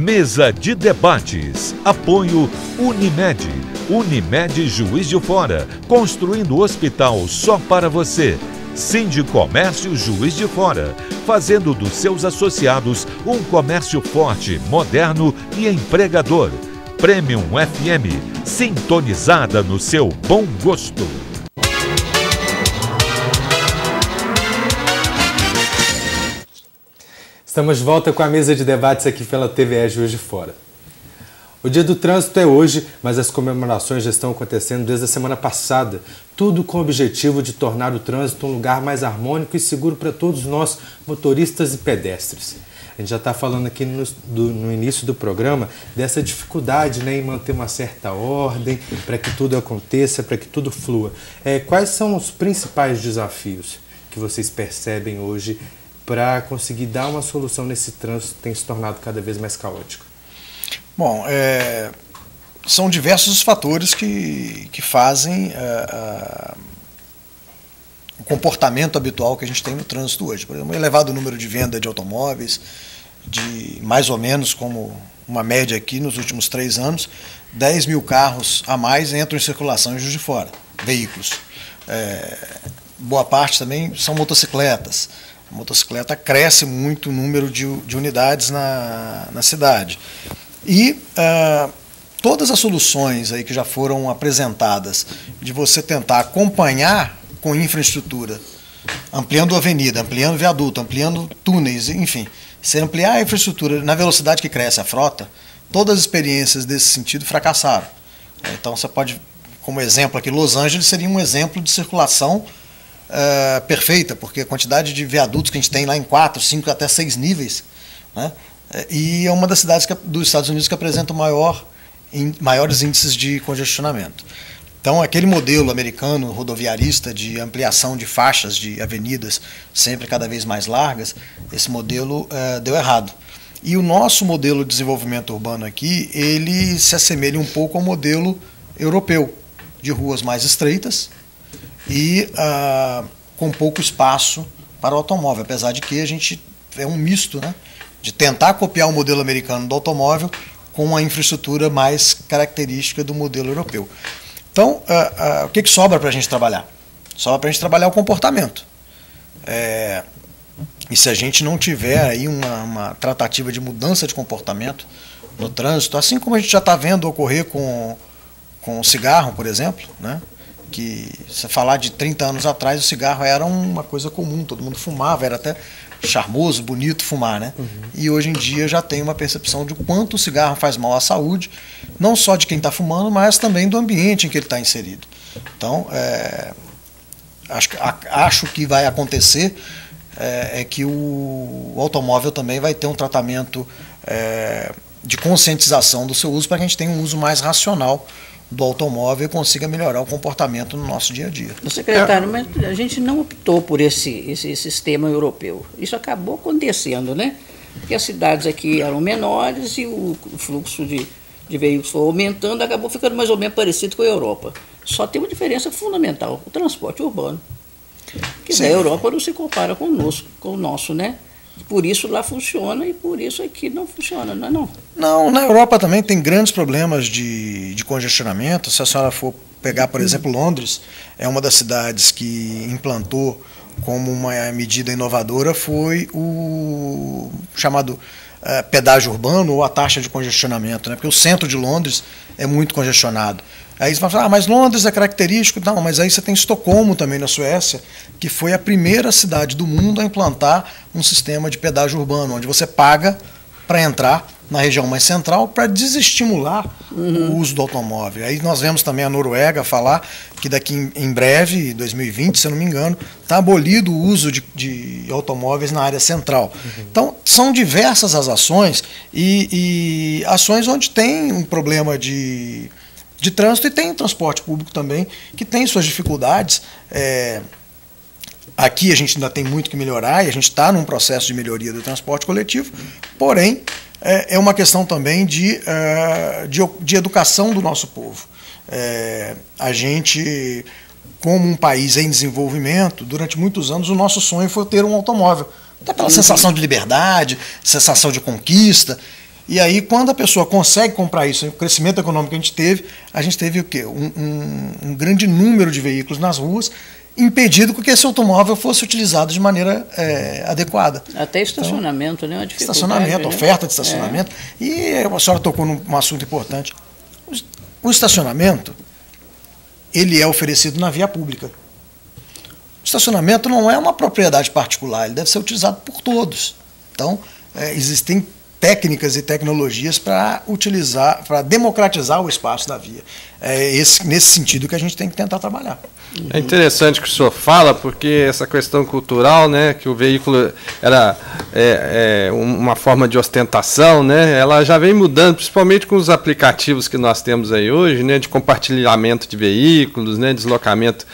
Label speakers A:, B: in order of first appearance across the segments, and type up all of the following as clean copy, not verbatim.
A: Mesa de debates. Apoio Unimed. Unimed Juiz de Fora. Construindo hospital só para você. Sindicomércio Juiz de Fora. Fazendo dos seus associados um comércio forte, moderno e empregador. Premium FM. Sintonizada no seu bom gosto.
B: Estamos de volta com a mesa de debates aqui pela TVE Juiz de Fora. O Dia do Trânsito é hoje, mas as comemorações já estão acontecendo desde a semana passada. Tudo com o objetivo de tornar o trânsito um lugar mais harmônico e seguro para todos nós, motoristas e pedestres. A gente já está falando aqui no início do programa dessa dificuldade, né, em manter uma certa ordem, para que tudo aconteça, para que tudo flua. Quais são os principais desafios que vocês percebem hoje para conseguir dar uma solução nesse trânsito que tem se tornado cada vez mais caótico?
C: Bom, são diversos os fatores que fazem o comportamento habitual que a gente tem no trânsito hoje. Por exemplo, um elevado número de venda de automóveis, de mais ou menos como uma média aqui nos últimos 3 anos, 10 mil carros a mais entram em circulação em Juiz de Fora, veículos. Boa parte também são motocicletas. A motocicleta cresce muito o número de unidades na cidade. E todas as soluções aí que já foram apresentadas de você tentar acompanhar com infraestrutura, ampliando a avenida, ampliando viaduto, ampliando túneis, enfim, se ampliar a infraestrutura na velocidade que cresce a frota, todas as experiências desse sentido fracassaram. Então você pode, como exemplo aqui, Los Angeles seria um exemplo de circulação perfeita, porque a quantidade de viadutos que a gente tem lá em 4, 5, até 6 níveis, né? E é uma das cidades dos Estados Unidos que apresenta maiores índices de congestionamento. Então, aquele modelo americano rodoviarista de ampliação de faixas de avenidas sempre cada vez mais largas, esse modelo deu errado. E o nosso modelo de desenvolvimento urbano aqui, ele se assemelha um pouco ao modelo europeu, de ruas mais estreitas e com pouco espaço para o automóvel, apesar de que a gente é um misto, né, de tentar copiar o modelo americano do automóvel com uma infraestrutura mais característica do modelo europeu. Então, o que sobra para a gente trabalhar? Sobra para a gente trabalhar o comportamento. E se a gente não tiver aí uma tratativa de mudança de comportamento no trânsito, assim como a gente já está vendo ocorrer com o cigarro, por exemplo, né? Que se falar de 30 anos atrás, o cigarro era uma coisa comum, todo mundo fumava, era até charmoso, bonito fumar, né? Uhum. E hoje em dia já tem uma percepção de quanto o cigarro faz mal à saúde, não só de quem está fumando, mas também do ambiente em que ele está inserido. Então, acho que vai acontecer que o automóvel também vai ter um tratamento de conscientização do seu uso para que a gente tenha um uso mais racional do automóvel e consiga melhorar o comportamento no nosso dia a dia.
D: Secretário, mas a gente não optou por esse sistema europeu. Isso acabou acontecendo, né? Porque as cidades aqui eram menores e o fluxo de veículos foi aumentando, acabou ficando mais ou menos parecido com a Europa. Só tem uma diferença fundamental, o transporte urbano. Porque a Europa não se compara com o nosso, né? Por isso lá funciona e por isso aqui não funciona, não é não?
C: Não, na Europa também tem grandes problemas de congestionamento. Se a senhora for pegar, por exemplo, Londres, é uma das cidades que implantou como uma medida inovadora foi o chamado pedágio urbano ou a taxa de congestionamento, né? Porque o centro de Londres é muito congestionado. Aí você vai falar, mas Londres é característico. Não, mas aí você tem Estocolmo também na Suécia, que foi a primeira cidade do mundo a implantar um sistema de pedágio urbano, onde você paga para entrar na região mais central para desestimular o uso do automóvel. Aí nós vemos também a Noruega falar que daqui em breve, 2020, se eu não me engano, está abolido o uso de automóveis na área central. Então, são diversas as ações e ações onde tem um problema de trânsito e tem transporte público também, que tem suas dificuldades. Aqui a gente ainda tem muito que melhorar e a gente está num processo de melhoria do transporte coletivo, porém é uma questão também de educação do nosso povo. A gente, como um país em desenvolvimento, durante muitos anos o nosso sonho foi ter um automóvel, até pela sensação de liberdade, sensação de conquista. E aí, quando a pessoa consegue comprar isso, o crescimento econômico que a gente teve o quê? Um grande número de veículos nas ruas, impedido que esse automóvel fosse utilizado de maneira adequada.
D: Até estacionamento, né? Uma dificuldade,
C: estacionamento,
D: né?
C: oferta de estacionamento. E a senhora tocou num assunto importante. O estacionamento, ele é oferecido na via pública. O estacionamento não é uma propriedade particular, ele deve ser utilizado por todos. Então, existem técnicas e tecnologias para democratizar o espaço da via. É nesse sentido que a gente tem que tentar trabalhar.
E: É interessante que o senhor fala, porque essa questão cultural, né, que o veículo era uma forma de ostentação, né, ela já vem mudando, principalmente com os aplicativos que nós temos aí hoje, né, de compartilhamento de veículos, né, deslocamento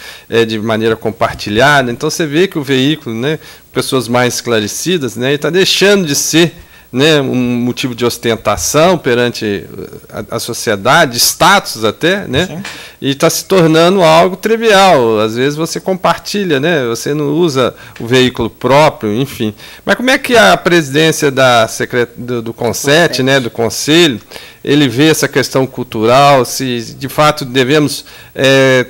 E: de maneira compartilhada. Então você vê que o veículo, né, pessoas mais esclarecidas, né, está deixando de ser, né, um motivo de ostentação perante a sociedade, status até, né? Sim. E está se tornando algo trivial. Às vezes você compartilha, né? Você não usa o veículo próprio, enfim. Mas como é que a presidência do CONSET, né, do Conselho, ele vê essa questão cultural, se de fato devemos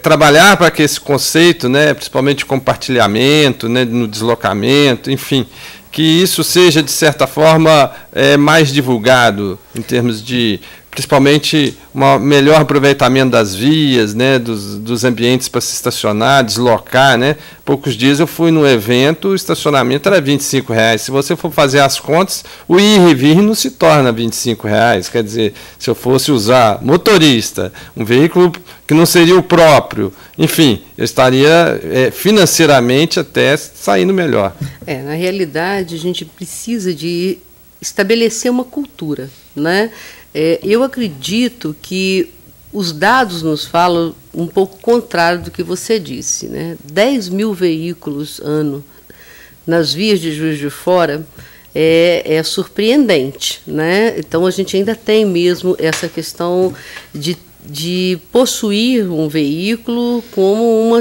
E: trabalhar para que esse conceito, né, principalmente compartilhamento, né, no deslocamento, enfim, que isso seja, de certa forma, mais divulgado, em termos de, principalmente, um melhor aproveitamento das vias, né, dos ambientes para se estacionar, deslocar, né? Poucos dias eu fui num evento, o estacionamento era R$25. Se você for fazer as contas, o ir e vir não se torna R$25. Quer dizer, se eu fosse usar motorista, um veículo que não seria o próprio, enfim, eu estaria financeiramente até saindo melhor.
F: Na realidade, a gente precisa de estabelecer uma cultura, né? Eu acredito que os dados nos falam um pouco contrário do que você disse, né? 10 mil veículos ano nas vias de Juiz de Fora é surpreendente, né? Então a gente ainda tem mesmo essa questão de possuir um veículo como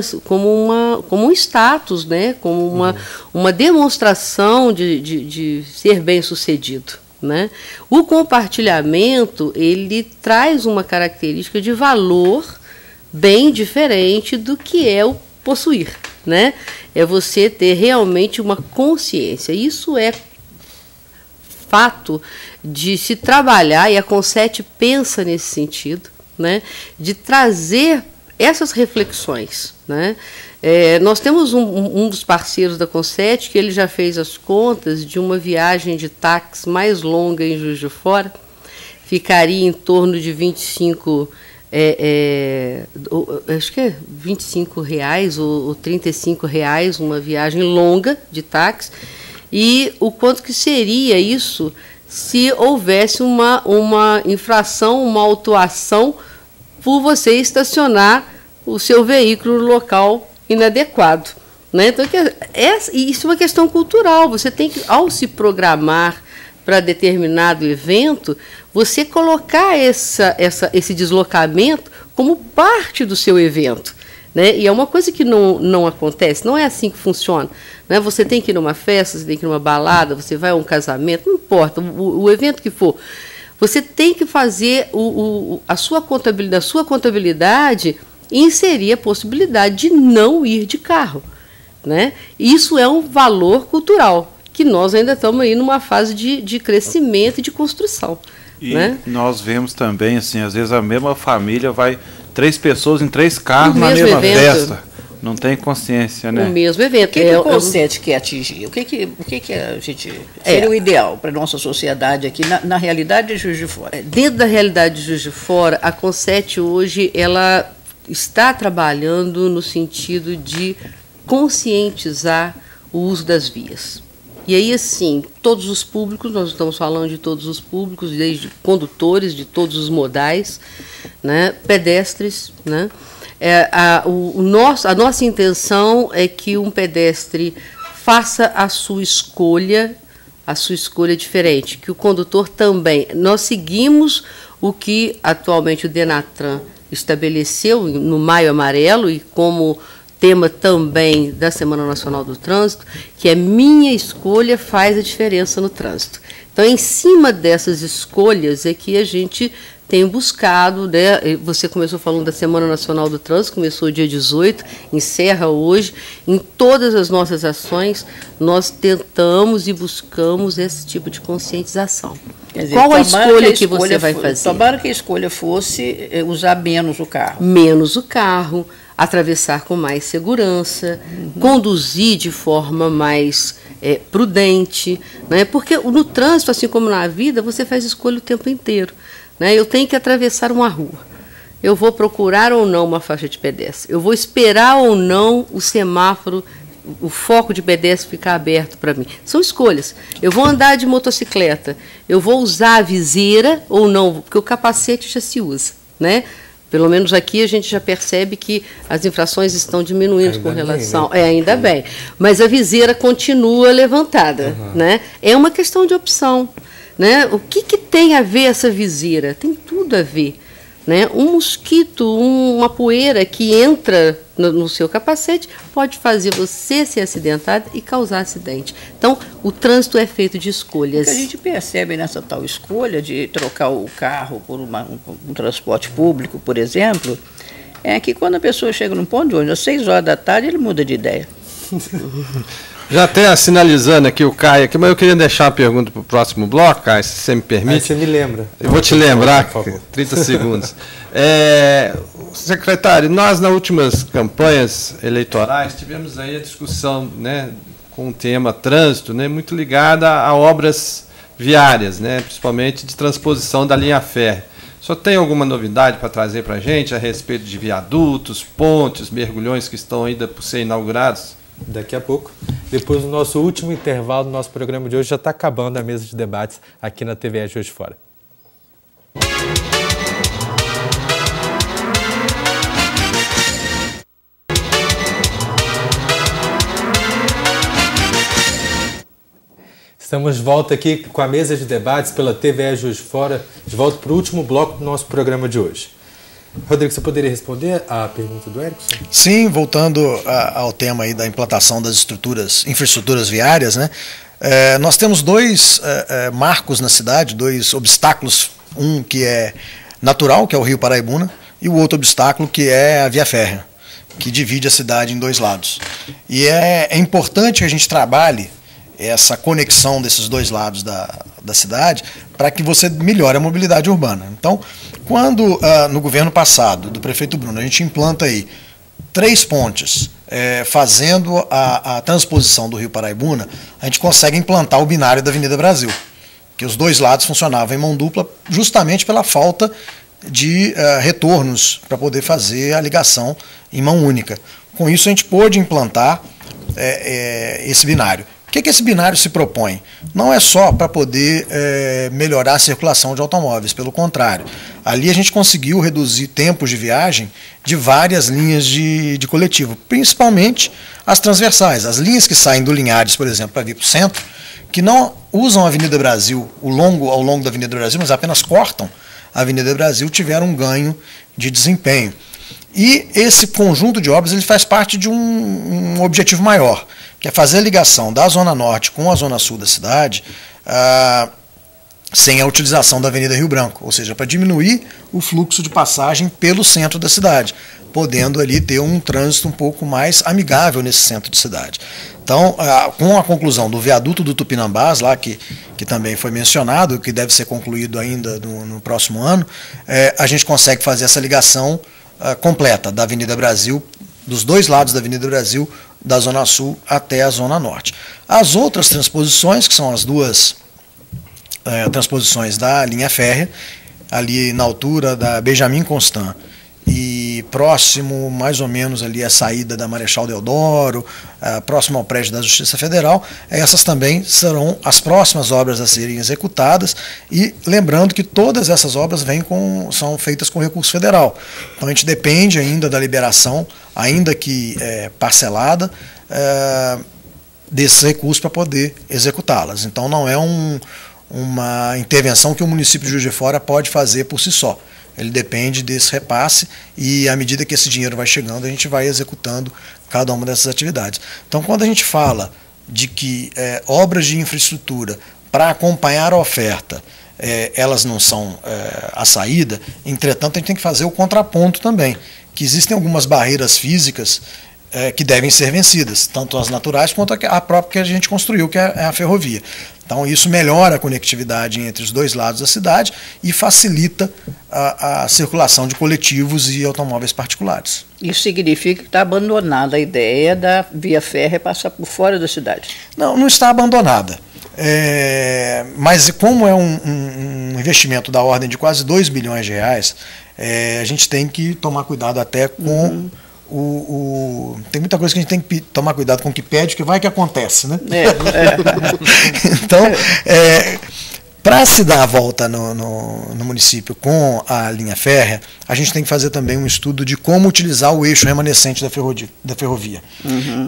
F: um status, né? Como uma demonstração de ser bem-sucedido, né? O compartilhamento, ele traz uma característica de valor bem diferente do que é o possuir, né? É você ter realmente uma consciência. Isso é fato de se trabalhar, e a CONSET pensa nesse sentido, né? De trazer essas reflexões, né? Nós temos um dos parceiros da CONSET que ele já fez as contas de uma viagem de táxi mais longa em Juiz de Fora, ficaria em torno de 25, acho que é R$25 ou R$35, uma viagem longa de táxi, e o quanto que seria isso se houvesse uma infração, uma autuação por você estacionar o seu veículo no local inadequado, né? Então, isso é uma questão cultural. Você tem que, ao se programar para determinado evento, você colocar esse deslocamento como parte do seu evento, né? E é uma coisa que não acontece, não é assim que funciona, né? Você tem que ir numa festa, você tem que ir numa balada, você vai a um casamento, não importa, o evento que for, você tem que fazer a sua contabilidade inserir a possibilidade de não ir de carro, né? Isso é um valor cultural, que nós ainda estamos aí numa fase de crescimento e de construção.
G: E
F: né?
G: Nós vemos também, assim, às vezes a mesma família vai 3 pessoas em 3 carros na mesma
F: evento.
G: festa. Não tem consciência, né?
F: O mesmo evento.
D: O que o CONSET quer atingir? O que a gente seria o ideal para a nossa sociedade aqui, na realidade de Juiz de Fora?
F: Dentro da realidade de Juiz de Fora, a CONSET hoje ela está trabalhando no sentido de conscientizar o uso das vias. E aí, assim, todos os públicos, nós estamos falando de todos os públicos, desde condutores de todos os modais, né, pedestres, né? A nossa intenção é que um pedestre faça a sua escolha diferente, que o condutor também. Nós seguimos o que atualmente o Denatran estabeleceu no Maio Amarelo, e como tema também da Semana Nacional do Trânsito, que é minha escolha faz a diferença no trânsito. Então, em cima dessas escolhas é que a gente tem buscado, né? Você começou falando da Semana Nacional do Trânsito, começou dia 18, encerra hoje. Em todas as nossas ações, nós tentamos e buscamos esse tipo de conscientização.
D: Quer dizer,
F: qual a escolha que você vai fazer?
D: Tomara que a escolha fosse usar menos o carro.
F: Menos o carro, atravessar com mais segurança, conduzir de forma mais prudente, né? Porque no trânsito, assim como na vida, você faz escolha o tempo inteiro. Né? Eu tenho que atravessar uma rua. Eu vou procurar ou não uma faixa de pedestre. Eu vou esperar ou não o semáforo, o foco de pedestre ficar aberto para mim. São escolhas. Eu vou andar de motocicleta. Eu vou usar a viseira ou não, porque o capacete já se usa, né? Pelo menos aqui a gente já percebe que as infrações estão diminuindo com relação... Bem, né? Ainda bem. Mas a viseira continua levantada. Né? É uma questão de opção. Né? O que tem a ver essa viseira? Tem tudo a ver. Né? Um mosquito, uma poeira que entra no seu capacete pode fazer você ser acidentado e causar acidente. Então, o trânsito é feito de escolhas.
D: O que a gente percebe nessa tal escolha de trocar o carro por um transporte público, por exemplo, é que quando a pessoa chega num ponto de ônibus, às 6 horas da tarde, ele muda de ideia.
E: Já até sinalizando aqui o Caio, aqui, mas eu queria deixar a pergunta para o próximo bloco, Caio, se você me permite.
B: Aí você me lembra.
E: Eu vou te lembrar, por favor. 30 segundos. Secretário, nós nas últimas campanhas eleitorais tivemos aí a discussão, né, com o tema trânsito, né, muito ligada a obras viárias, né, principalmente de transposição da linha férrea. Só tem alguma novidade para trazer para a gente a respeito de viadutos, pontes, mergulhões que estão ainda por ser inaugurados?
B: Daqui a pouco. Depois do nosso último intervalo do nosso programa de hoje, já está acabando a mesa de debates aqui na TVE Juiz de Fora. Estamos de volta aqui com a mesa de debates pela TVE Juiz de Fora, de volta para o último bloco do nosso programa de hoje. Rodrigo, você poderia responder à pergunta do Erickson?
C: Sim, voltando ao tema aí da implantação das infraestruturas viárias, né? Nós temos dois marcos na cidade, dois obstáculos, um que é natural, que é o Rio Paraibuna, e o outro obstáculo que é a via férrea, que divide a cidade em dois lados. E é importante que a gente trabalhe essa conexão desses dois lados da cidade para que você melhore a mobilidade urbana. Então, quando no governo passado, do prefeito Bruno, a gente implanta aí 3 pontes fazendo a transposição do Rio Paraibuna, a gente consegue implantar o binário da Avenida Brasil, que os dois lados funcionavam em mão dupla justamente pela falta de retornos para poder fazer a ligação em mão única. Com isso, a gente pôde implantar esse binário. O que esse binário se propõe? Não é só para poder melhorar a circulação de automóveis, pelo contrário. Ali a gente conseguiu reduzir tempos de viagem de várias linhas de coletivo, principalmente as transversais. As linhas que saem do Linhares, por exemplo, para vir para o centro, que não usam a Avenida Brasil ao longo da Avenida Brasil, mas apenas cortam a Avenida Brasil, tiveram um ganho de desempenho. E esse conjunto de obras ele faz parte de um objetivo maior, que é fazer a ligação da Zona Norte com a Zona Sul da cidade sem a utilização da Avenida Rio Branco, ou seja, para diminuir o fluxo de passagem pelo centro da cidade, podendo ali ter um trânsito um pouco mais amigável nesse centro de cidade. Então, com a conclusão do viaduto do Tupinambás, lá que também foi mencionado, que deve ser concluído ainda no próximo ano, a gente consegue fazer essa ligação completa da Avenida Brasil, dos dois lados da Avenida Brasil, da Zona Sul até a Zona Norte. As outras transposições, que são as duas transposições da linha férrea, ali na altura da Benjamin Constant e próximo, mais ou menos, ali a saída da Marechal Deodoro, próximo ao prédio da Justiça Federal, essas também serão as próximas obras a serem executadas, e lembrando que todas essas obras são feitas com recurso federal. Então a gente depende ainda da liberação, ainda que parcelada, desses recursos para poder executá-las. Então não é uma intervenção que o município de Juiz de Fora pode fazer por si só. Ele depende desse repasse e, à medida que esse dinheiro vai chegando, a gente vai executando cada uma dessas atividades. Então, quando a gente fala de que obras de infraestrutura para acompanhar a oferta, elas não são a saída, entretanto, a gente tem que fazer o contraponto também, que existem algumas barreiras físicas que devem ser vencidas, tanto as naturais quanto a própria que a gente construiu, que é a ferrovia. Então, isso melhora a conectividade entre os dois lados da cidade e facilita a circulação de coletivos e automóveis particulares.
D: Isso significa que está abandonada a ideia da via férrea passar por fora da cidade?
C: Não, não está abandonada. Mas como é um investimento da ordem de quase 2 bilhões de reais, a gente tem que tomar cuidado até com tem muita coisa que a gente tem que tomar cuidado com o que pede, que vai que acontece, né? Então, para se dar a volta no município com a linha férrea, a gente tem que fazer também um estudo de como utilizar o eixo remanescente da ferrovia.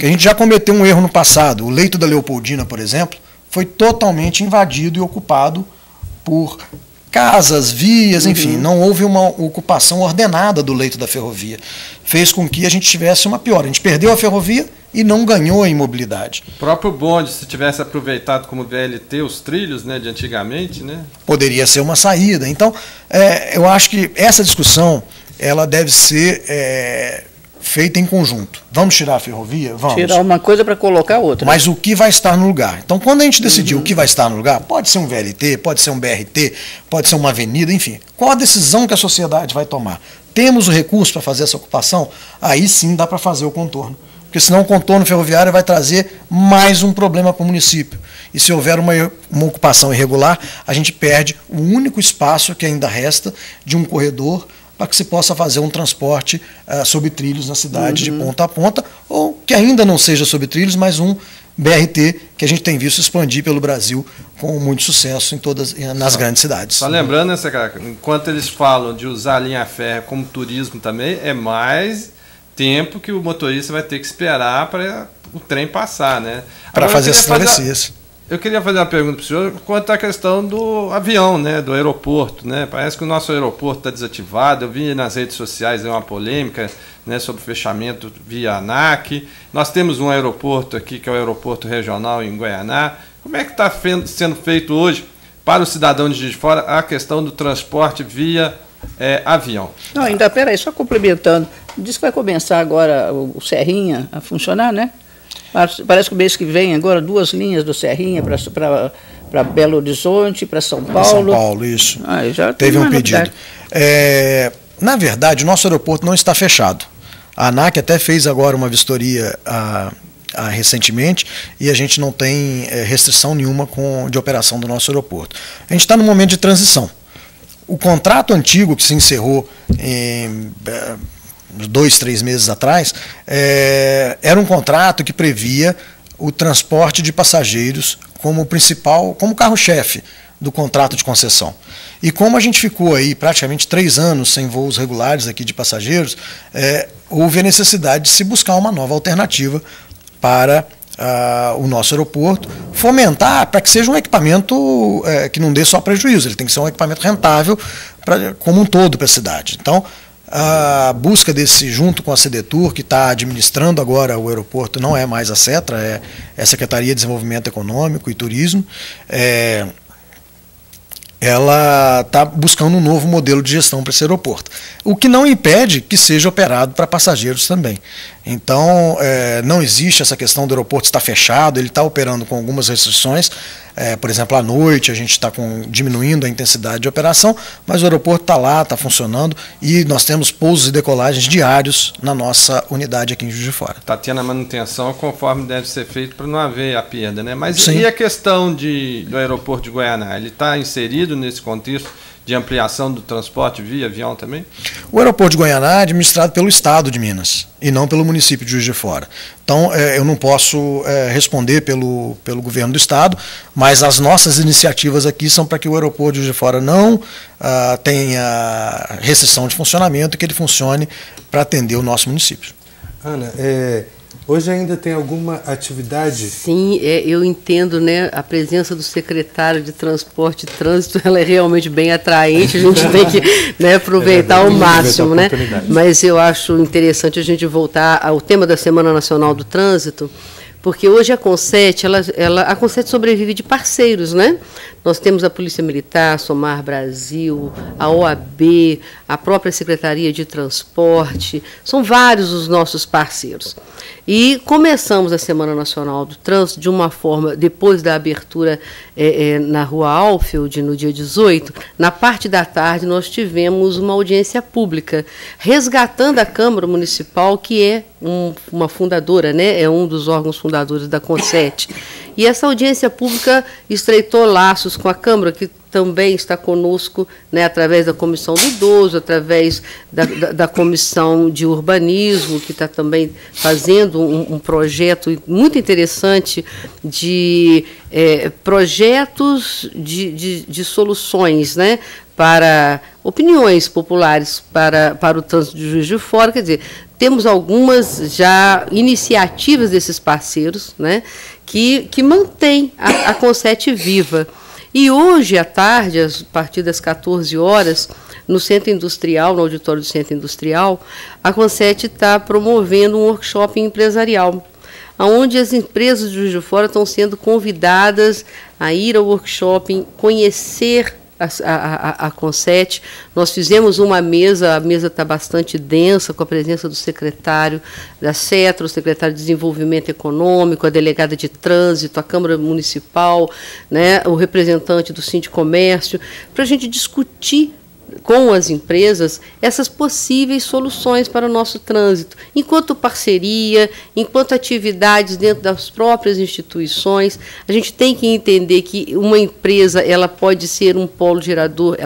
C: Que a gente já cometeu um erro no passado. O leito da Leopoldina, por exemplo, foi totalmente invadido e ocupado por casas, vias, enfim, não houve uma ocupação ordenada do leito da ferrovia. Fez com que a gente tivesse uma piora. A gente perdeu a ferrovia e não ganhou em mobilidade.
E: O próprio bonde, se tivesse aproveitado como VLT os trilhos, né, de antigamente, né?
C: Poderia ser uma saída. Então, eu acho que essa discussão ela deve ser feita em conjunto. Vamos tirar a ferrovia? Vamos.
D: Tirar uma coisa para colocar outra.
C: Mas o que vai estar no lugar? Então, quando a gente decidir o que vai estar no lugar, pode ser um VLT, pode ser um BRT, pode ser uma avenida, enfim. Qual a decisão que a sociedade vai tomar? Temos o recurso para fazer essa ocupação? Aí sim dá para fazer o contorno. Porque senão o contorno ferroviário vai trazer mais um problema para o município. E se houver uma ocupação irregular, a gente perde o único espaço que ainda resta de um corredor para que se possa fazer um transporte sobre trilhos na cidade de ponta a ponta, ou que ainda não seja sobre trilhos, mas um BRT que a gente tem visto expandir pelo Brasil com muito sucesso nas grandes cidades.
E: Só lembrando, enquanto eles falam de usar a linha férrea como turismo também, é mais tempo que o motorista vai ter que esperar para o trem passar, né?
C: Para fazer as travessias.
E: Eu queria fazer uma pergunta para o senhor quanto à questão do avião, né, do aeroporto, né? Parece que o nosso aeroporto está desativado. Eu vi nas redes sociais uma polêmica, né, sobre o fechamento via ANAC. Nós temos um aeroporto aqui, que é o aeroporto regional em Guaianá. Como é que está sendo feito hoje para o cidadão de Juiz de Fora a questão do transporte via avião?
D: Não, ainda, peraí, só complementando. Diz que vai começar agora o Serrinha a funcionar, né? Parece que o mês que vem agora 2 linhas do Serrinha para Belo Horizonte, para São Paulo.
C: São Paulo, isso.
D: Já
C: teve um pedido. Na verdade, o nosso aeroporto não está fechado. A ANAC até fez agora uma vistoria recentemente e a gente não tem restrição nenhuma de operação do nosso aeroporto. A gente está num momento de transição. O contrato antigo que se encerrou em 2, 3 meses atrás, era um contrato que previa o transporte de passageiros como carro-chefe do contrato de concessão. E como a gente ficou aí praticamente 3 anos sem voos regulares aqui de passageiros, houve a necessidade de se buscar uma nova alternativa para o nosso aeroporto, fomentar para que seja um equipamento que não dê só prejuízo, ele tem que ser um equipamento rentável como um todo para a cidade. Então, a busca desse, junto com a CDTUR, que está administrando agora o aeroporto, não é mais a CETRA, é a Secretaria de Desenvolvimento Econômico e Turismo, ela está buscando um novo modelo de gestão para esse aeroporto, o que não impede que seja operado para passageiros também. Então, não existe essa questão do aeroporto estar fechado, ele está operando com algumas restrições, por exemplo, à noite a gente está diminuindo a intensidade de operação, mas o aeroporto está lá, está funcionando e nós temos pousos e decolagens diários na nossa unidade aqui em Juiz de Fora.
E: Está tendo a manutenção conforme deve ser feito para não haver a perda, né? Mas
C: Sim.
E: E a questão do aeroporto de Guaianá? Ele está inserido nesse contexto de ampliação do transporte via avião também?
C: O aeroporto de Guaianá é administrado pelo Estado de Minas e não pelo município de Juiz de Fora. Então, eu não posso responder pelo governo do Estado, mas as nossas iniciativas aqui são para que o aeroporto de Juiz de Fora não tenha restrição de funcionamento e que ele funcione para atender o nosso município.
B: Ana, Hoje ainda tem alguma atividade?
F: Sim, eu entendo, né, a presença do secretário de Transporte e Trânsito, ela é realmente bem atraente, a gente tem que, né, aproveitar ao máximo, né? Mas eu acho interessante a gente voltar ao tema da Semana Nacional do Trânsito, porque hoje a Conset, a Conset sobrevive de parceiros, né? Nós temos a Polícia Militar, Somar Brasil, a OAB, a própria Secretaria de Transporte, são vários os nossos parceiros. E começamos a Semana Nacional do Trânsito de uma forma, depois da abertura na Rua Alfield, no dia 18, na parte da tarde nós tivemos uma audiência pública, resgatando a Câmara Municipal, que é uma fundadora, né? É um dos órgãos fundadores da Conset. E essa audiência pública estreitou laços com a Câmara, que também está conosco, né, através da Comissão do Idoso, através da Comissão de Urbanismo, que está também fazendo um projeto muito interessante de projetos de soluções, né, para opiniões populares para o trânsito de Juiz de Fora. Quer dizer, temos algumas já iniciativas desses parceiros, né, que mantêm a Conset viva. E hoje, à tarde, a partir das 14 horas, no Centro Industrial, no auditório do Centro Industrial, a Conset está promovendo um workshop empresarial, onde as empresas de Juiz de Fora estão sendo convidadas a ir ao workshop, conhecer a Conset. Nós fizemos uma mesa, a mesa está bastante densa, com a presença do secretário da CETRA, o secretário de Desenvolvimento Econômico, a delegada de Trânsito, a Câmara Municipal, né, o representante do Sindicomércio, para a gente discutir com as empresas essas possíveis soluções para o nosso trânsito, enquanto parceria, enquanto atividades dentro das próprias instituições. A gente tem que entender que uma empresa ela pode ser um polo gerador,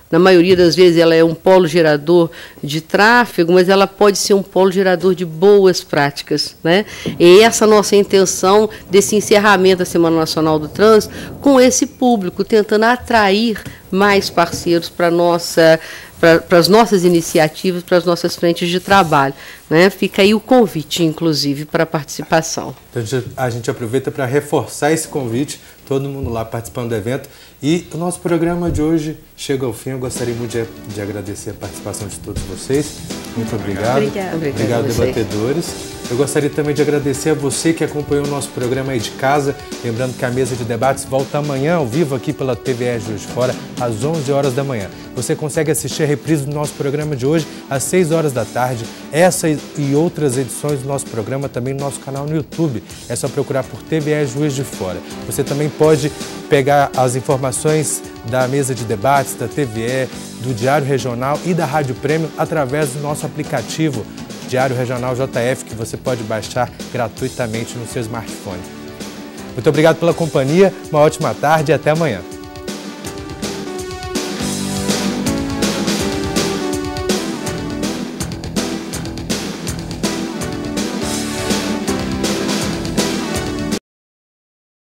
F: na maioria das vezes ela é um polo gerador de tráfego, mas ela pode ser um polo gerador de boas práticas, né? E essa é a nossa intenção desse encerramento da Semana Nacional do Trânsito, com esse público, tentando atrair mais parceiros para as nossas iniciativas, para as nossas frentes de trabalho, né? Fica aí o convite, inclusive, para a participação.
B: Então, a gente aproveita para reforçar esse convite, todo mundo lá participando do evento. E o nosso programa de hoje chega ao fim. Eu gostaria muito de agradecer a participação de todos vocês. Muito obrigado. Obrigado, debatedores. Eu gostaria também de agradecer a você que acompanhou o nosso programa aí de casa. Lembrando que a mesa de debates volta amanhã ao vivo aqui pela TVE Juiz de Fora, às 11 horas da manhã. Você consegue assistir a reprise do nosso programa de hoje às 6 horas da tarde. Essa e outras edições do nosso programa também no nosso canal no YouTube. É só procurar por TVE Juiz de Fora. Você também pode pegar as informações da mesa de debates, da TVE, do Diário Regional e da Rádio Prêmio através do nosso aplicativo Diário Regional JF, que você pode baixar gratuitamente no seu smartphone. Muito obrigado pela companhia, uma ótima tarde e até amanhã.